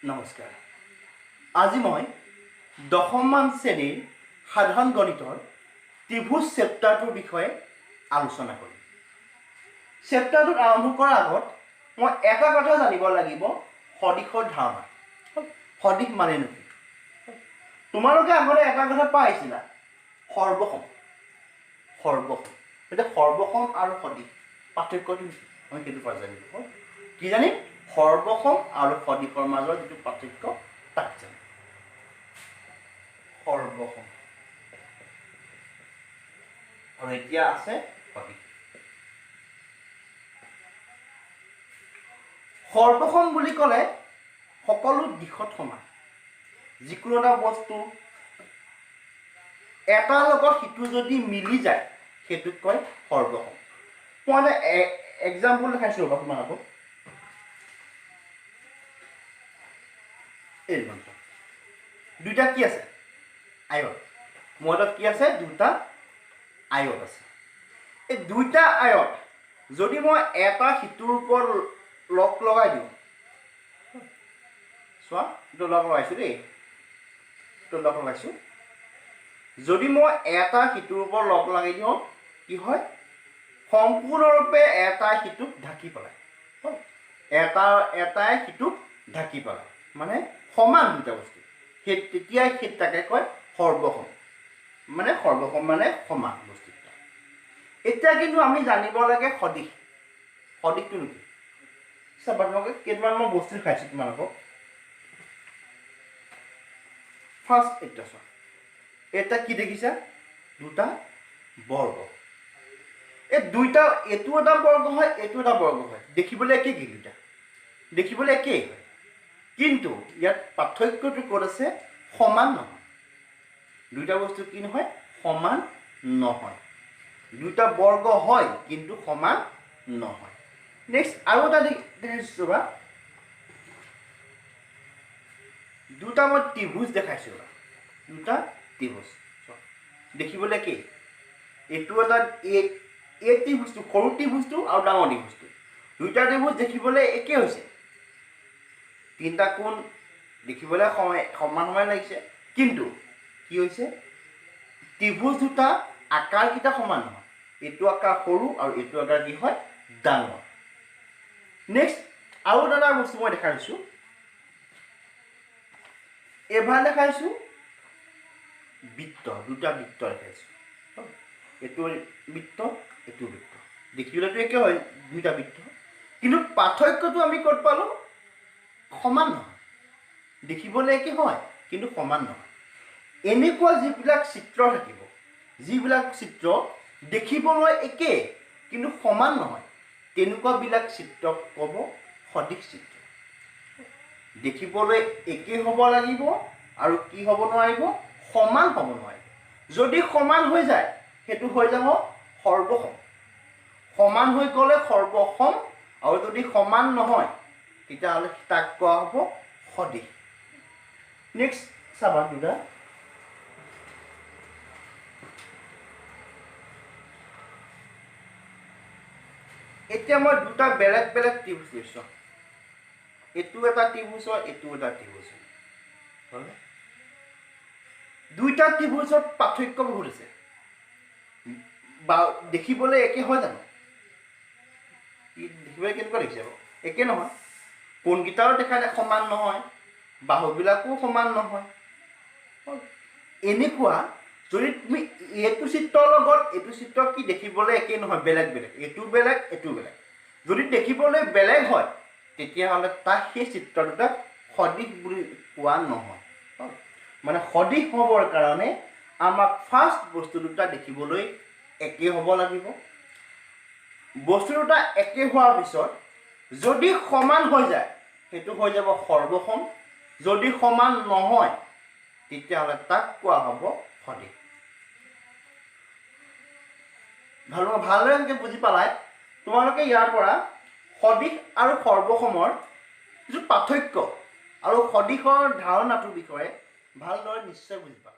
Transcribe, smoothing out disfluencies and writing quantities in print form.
নমস্কাৰ। আজি মই দশমমান শ্ৰেণীৰ সাধাৰণ গণিতৰ ত্ৰিভুজ চেপ্টাৰটোৰ বিষয়ে আলোচনা কৰিম। চেপ্টাৰটোত আৰম্ভ কৰাৰ আগত মই এটা কথা জানিব লাগিব, সদিশৰ ধাৰণা। সদিশ মানে কি? তোমালোকে আগতে এটা কথা পাইছিলা, সৰ্বসম। সৰ্বসম এতিয়া সৰ্বসম আৰু সদিশ পাৰ্থক্যটো মই সেইটো পৰা জানিব কি জানিম, সৰ্বসম আৰু সদিশৰ মাজৰ যিটো পাৰ্থক্য তাক জানিম। সৰ্বসম আৰু এতিয়া আছে সদিশ। সৰ্বসম বুলি ক'লে সকলো দিশত সমান। যিকোনো এটা বস্তু এটাৰ লগত সিটো যদি মিলি যায় সেইটোক কয় সৰ্বসম। মই এক্সাম্পল দেখাইছোঁ ৰ'বা তোমালোকক। এই দুইটা কি আছে? আয়ত। মোৰ হাতত কি আছে? দুটা আয়ত আছে। এই দুইটা আয়ত যদি মই এটা সিটোৰ ওপৰত লগ লগাই দিওঁ, চোৱা এইটো লগ লগাইছোঁ দেই, এইটো লগ লগাইছোঁ। যদি মই এটা সিটোৰ ওপৰত লগ লগাই দিওঁ কি হয়, সম্পূৰ্ণৰূপে এটাই সিটোক ঢাকি পেলায়। এটাই সিটোক ঢাকি পেলায়, মানে সমান দুটা বস্তু। তেতিয়াই তাকে কয় সৰ্বসম। মানে সৰ্বসম মানে সমান বস্তু। এতিয়া কিন্তু আমি জানিব লাগে সদিশ। সদিশটো নেকি? চাবা তোমালোকে কেইটামান মই বস্তু খাইছোঁ তোমালোকক। ফাৰ্ষ্ট এটা চোৱা, এটা কি দেখিছা? দুটা বৰ্গ। এই দুইটা, এইটো এটা বৰ্গ হয়, এইটো এটা বৰ্গ হয়। দেখিবলৈ একেই কি? দুটা দেখিবলৈ একেই হয়, কিন্তু ইয়াত পাৰ্থক্যটো ক'ত আছে? সমান নহয়। দুইটা বস্তু কি নহয়? সমান নহয়। দুইটা বৰ্গ হয় কিন্তু সমান নহয়। নেক্সট আৰু এটা দেখাইছোঁ ৰ'বা, দুটা মই ত্ৰিভুজ দেখাইছোঁ ৰ'বা। দুটা ত্ৰিভুজ দেখিবলৈ একেই। এইটো এটা এই ত্ৰিভুজটো, সৰু ত্ৰিভুজটো আৰু ডাঙৰ ত্ৰিভুজটো, দুইটা ত্ৰিভুজ দেখিবলৈ একেই হৈছে। তিনিটা কোণ দেখিবলৈ সমান সমান লাগিছে, কিন্তু কি হৈছে? ত্ৰিভুজ দুটা আকাৰকেইটা সমান নহয়। এইটো আকাৰ সৰু আৰু এইটো আকাৰ কি হয়? ডাঙৰ। নেক্সট আৰু এটা বস্তু মই দেখাইছোঁ, এবাৰ দেখাইছোঁ বৃত্ত। দুটা বৃত্ত দেখাইছোঁ। এইটো বৃত্ত, এইটো বৃত্ত। দেখিবলৈতো একে হয় দুইটা বৃত্ত, কিন্তু পাৰ্থক্যটো আমি ক'ত পালোঁ? সমান নহয়। দেখিবলৈ একে হয় কিন্তু সমান নহয়। এনেকুৱা যিবিলাক চিত্ৰ থাকিব, যিবিলাক চিত্ৰ দেখিবলৈ একে কিন্তু সমান নহয়, তেনেকুৱাবিলাক চিত্ৰক ক'ব সদিশ চিত্ৰ। দেখিবলৈ একেই হ'ব লাগিব আৰু কি হ'ব নোৱাৰিব? সমান হ'ব নোৱাৰিব। যদি সমান হৈ যায় সেইটো হৈ যাব সৰ্বসম। সমান হৈ গ'লে সৰ্বসম, আৰু যদি সমান নহয় তেতিয়াহ'লে তাক কোৱা হ'ব সদিশ। নেক্সট চাবা দুটা, এতিয়া মই দুটা বেলেগ বেলেগ ত্ৰিভুজ লৈছোঁ। এইটো এটা ত্ৰিভুজ হয়, এইটো এটা ত্ৰিভুজ হয়। দুইটা ত্ৰিভুজত পাৰ্থক্য বহুত আছে। বা দেখিবলৈ একে হয় জানো? দেখিবলৈ কেনেকুৱা দেখিছে বাৰু? একে নহয়। কোণকেইটাও দেখালে সমান নহয়, বাহুবিলাকো সমান নহয়। এনেকুৱা যদি তুমি এইটো চিত্ৰৰ লগত এইটো চিত্ৰ কি দেখিবলৈ একেই নহয়, বেলেগ বেলেগ, এইটো বেলেগ এইটো বেলেগ। যদি দেখিবলৈ বেলেগ হয় তেতিয়াহ'লে তাক সেই চিত্ৰ দুটাক সদিশ বুলি কোৱা নহয়। মানে সদিশ হ'বৰ কাৰণে আমাক ফাৰ্ষ্ট বস্তু দুটা দেখিবলৈ একেই হ'ব লাগিব। বস্তু দুটা একে হোৱাৰ পিছত যদি সমান হৈ যায় সেইটো হৈ যাব সৰ্বসম। যদি সমান নহয় তেতিয়াহ'লে তাক কোৱা হ'ব সদিশ। ভালদৰে বুজি পালাই। তোমালোকে ইয়াৰ পৰা সদিশ আৰু সৰ্বসমৰ যিটো পাৰ্থক্য আৰু সদিশৰ ধাৰণাটোৰ বিষয়ে ভালদৰে নিশ্চয় বুজি পালা।